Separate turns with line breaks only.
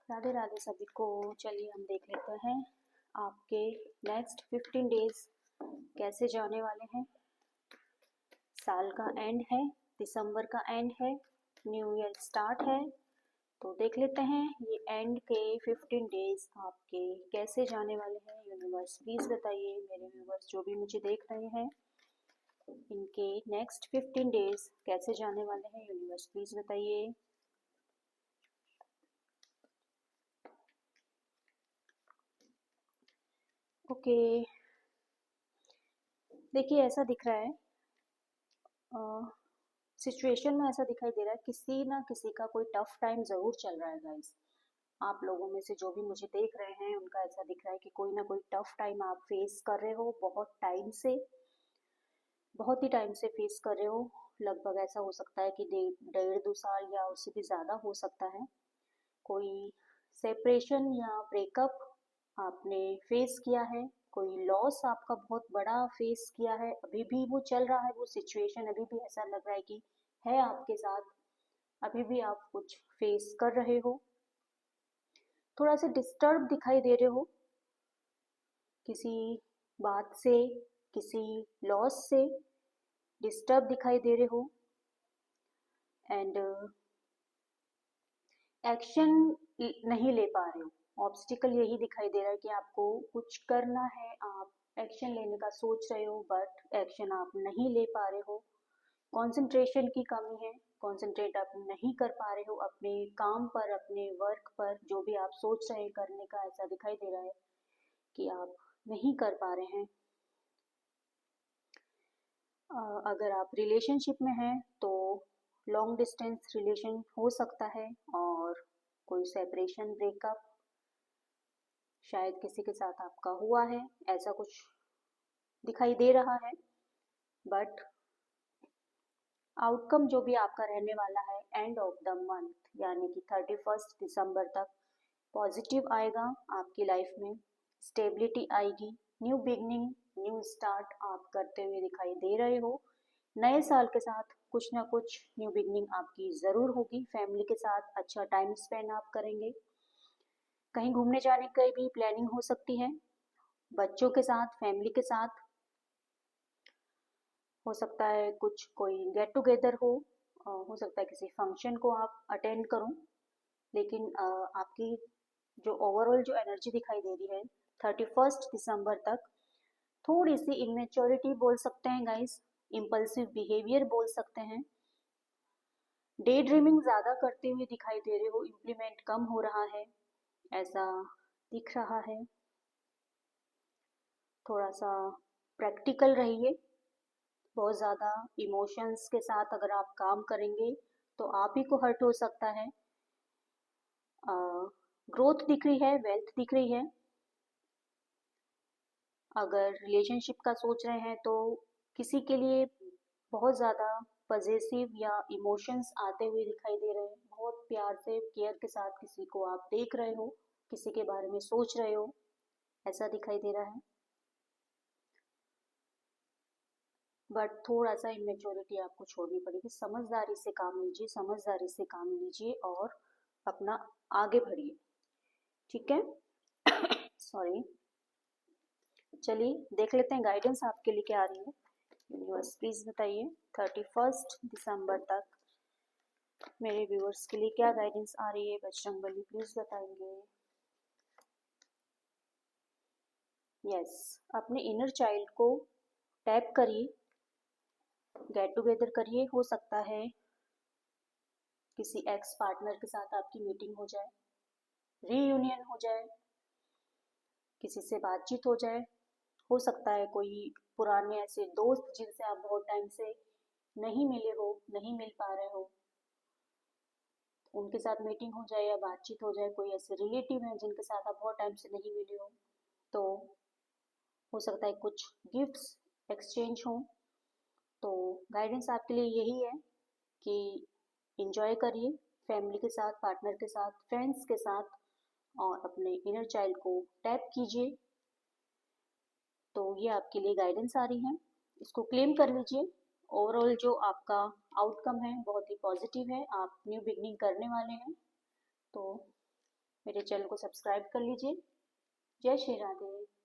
राधे राधे सभी को। चलिए हम देख लेते हैं आपके नेक्स्ट 15 डेज कैसे जाने वाले हैं। साल का एंड है, दिसंबर का एंड है, न्यू ईयर स्टार्ट है, तो देख लेते हैं ये एंड के 15 डेज आपके कैसे जाने वाले हैं। यूनिवर्स प्लीज बताइए, मेरे व्यूवर्स जो भी मुझे देख रहे हैं इनके नेक्स्ट 15 डेज कैसे जाने वाले हैं। यूनिवर्स प्लीज बताइए। ओके, देखिए ऐसा दिख रहा है, सिचुएशन में ऐसा दिखाई दे रहा है किसी ना किसी का कोई टफ टाइम ज़रूर चल रहा है गाइस। आप लोगों में से जो भी मुझे देख रहे हैं उनका ऐसा दिख रहा है कि कोई ना कोई टफ टाइम आप फेस कर रहे हो, बहुत ही टाइम से फेस कर रहे हो। लगभग ऐसा हो सकता है कि 1.5-2 साल या उससे भी ज़्यादा हो सकता है। कोई सेपरेशन या ब्रेकअप आपने फेस किया है, कोई लॉस आपका बहुत बड़ा फेस किया है, अभी भी वो चल रहा है, वो सिचुएशन अभी भी ऐसा लग रहा है कि है आपके साथ, अभी भी आप कुछ फेस कर रहे हो। थोड़ा सा डिस्टर्ब दिखाई दे रहे हो किसी बात से, किसी लॉस से डिस्टर्ब दिखाई दे रहे हो एंड एक्शन नहीं ले पा रहे हो। ऑब्स्टिकल यही दिखाई दे रहा है कि आपको कुछ करना है, आप एक्शन लेने का सोच रहे हो बट एक्शन आप नहीं ले पा रहे हो। कंसंट्रेशन की कमी है, कंसंट्रेट आप नहीं कर पा रहे हो अपने काम पर, अपने वर्क पर, जो भी आप सोच रहे हैं करने का, ऐसा दिखाई दे रहा है कि आप नहीं कर पा रहे हैं। अगर आप रिलेशनशिप में हैं तो लॉन्ग डिस्टेंस रिलेशन हो सकता है और कोई सेपरेशन ब्रेकअप शायद किसी के साथ आपका हुआ है, ऐसा कुछ दिखाई दे रहा है। बट आउटकम जो भी आपका रहने वाला है एंड ऑफ द मंथ यानी कि 31 दिसंबर तक पॉजिटिव आएगा आपकी लाइफ में, स्टेबिलिटी आएगी, न्यू बिगनिंग, न्यू स्टार्ट आप करते हुए दिखाई दे रहे हो। नए साल के साथ कुछ ना कुछ न्यू बिगनिंग आपकी ज़रूर होगी। फैमिली के साथ अच्छा टाइम स्पेंड आप करेंगे, कहीं घूमने जाने की भी प्लानिंग हो सकती है, बच्चों के साथ, फैमिली के साथ। हो सकता है कुछ कोई गेट टुगेदर हो सकता है किसी फंक्शन को आप अटेंड करो। लेकिन आपकी जो ओवरऑल जो एनर्जी दिखाई दे रही है 31 दिसंबर तक, थोड़ी सी इमेच्योरिटी बोल सकते हैं गाइस, इम्पल्सिव बिहेवियर बोल सकते हैं, डे ड्रीमिंग ज़्यादा करते हुए दिखाई दे रहे हो, इम्प्लीमेंट कम हो रहा है ऐसा दिख रहा है। थोड़ा सा प्रैक्टिकल रहिए, बहुत ज़्यादा इमोशंस के साथ अगर आप काम करेंगे तो आप ही को हर्ट हो सकता है। ग्रोथ दिख रही है, वेल्थ दिख रही है। अगर रिलेशनशिप का सोच रहे हैं तो किसी के लिए बहुत ज़्यादा पजेसिव या इमोशंस आते हुए दिखाई दे रहे हैं। बहुत प्यार से, केयर के साथ किसी को आप देख रहे हो, किसी के बारे में सोच रहे हो, ऐसा दिखाई दे रहा है। बट थोड़ा सा इमेच्योरिटी आपको छोड़नी पड़ेगी, समझदारी से काम लीजिए, समझदारी से काम लीजिए और अपना आगे बढ़िए, ठीक है। सॉरी। चलिए देख लेते हैं गाइडेंस आपके लिए क्या आ रही है। यूनिवर्स प्लीज बताइए 31 दिसंबर तक मेरे व्यूअर्स के लिए क्या गाइडेंस आ रही है। बजरंगबली प्लीज बताएंगे। यस, अपने इनर चाइल्ड को टैप करिए, गेट टुगेदर करिए। हो सकता है किसी एक्स पार्टनर के साथ आपकी मीटिंग हो जाए, रीयूनियन हो जाए, किसी से बातचीत हो जाए। हो सकता है कोई पुराने ऐसे दोस्त जिनसे आप बहुत टाइम से नहीं मिले हो, नहीं मिल पा रहे हो, उनके साथ मीटिंग हो जाए या बातचीत हो जाए। कोई ऐसे रिलेटिव हैं जिनके साथ आप बहुत टाइम से नहीं मिले हो, तो हो सकता है कुछ गिफ्ट्स एक्सचेंज हो। तो गाइडेंस आपके लिए यही है कि इंजॉय करिए फैमिली के साथ, पार्टनर के साथ, फ्रेंड्स के साथ और अपने इनर चाइल्ड को टैप कीजिए। तो ये आपके लिए गाइडेंस आ रही है, इसको क्लेम कर लीजिए। ओवरऑल जो आपका आउटकम है बहुत ही पॉजिटिव है, आप न्यू बिगनिंग करने वाले हैं। तो मेरे चैनल को सब्सक्राइब कर लीजिए। जय श्री राधे।